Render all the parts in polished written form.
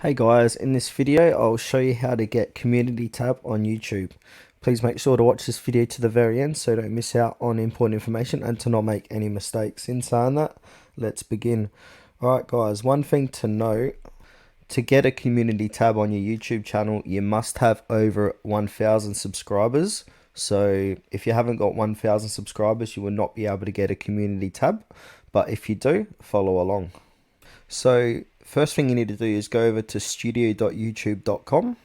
Hey guys, in this video I'll show you how to get community tab on YouTube. Please make sure to watch this video to the very end so don't miss out on important information and to not make any mistakes. In saying that, let's begin. Alright guys, one thing to note, to get a community tab on your YouTube channel you must have over 1,000 subscribers. So if you haven't got 1,000 subscribers you will not be able to get a community tab, but if you do, follow along. So first thing you need to do is go over to studio.youtube.com,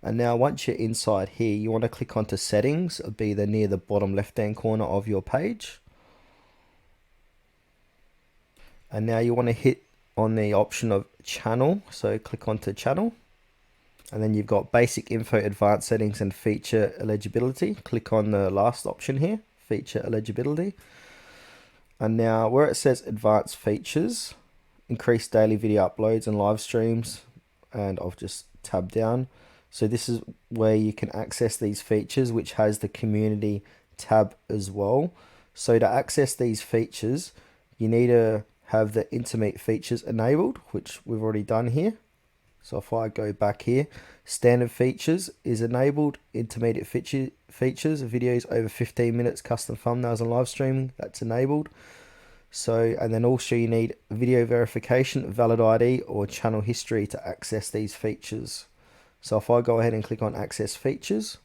and now once you're inside here you want to click onto settings. It'll be near the bottom left hand corner of your page, and now you want to hit on the option of channel, so click onto channel, and then you've got basic info, advanced settings and feature eligibility. Click on the last option here, feature eligibility, and now where it says advanced features, increase daily video uploads and live streams, and I'll just tab down. So this is where you can access these features, which has the community tab as well. So to access these features you need to have the intimate features enabled, which we've already done here. So if I go back here, standard features is enabled, intermediate features, videos over 15 minutes, custom thumbnails and live streaming, that's enabled. So, and then also you need video verification, valid ID or channel history to access these features. So if I go ahead and click on access features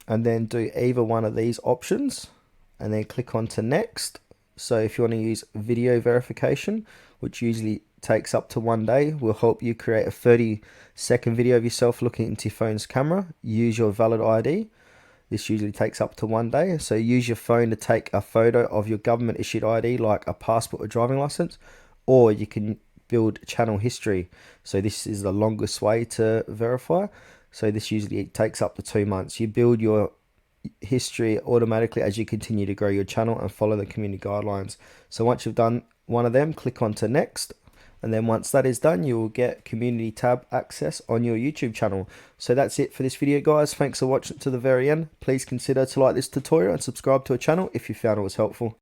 and then do either one of these options and then click on to next. So if you want to use video verification, which usually takes up to 1 day, will help you create a 30-second video of yourself looking into your phone's camera. Use your valid ID. This usually takes up to 1 day. So use your phone to take a photo of your government issued ID like a passport or driving license, or you can build channel history. So this is the longest way to verify. So this usually takes up to 2 months. You build your history automatically as you continue to grow your channel and follow the community guidelines. So once you've done one of them, click on to next. And then once that is done, you will get community tab access on your YouTube channel. So that's it for this video guys. Thanks for watching to the very end. Please consider to like this tutorial and subscribe to our channel if you found it was helpful.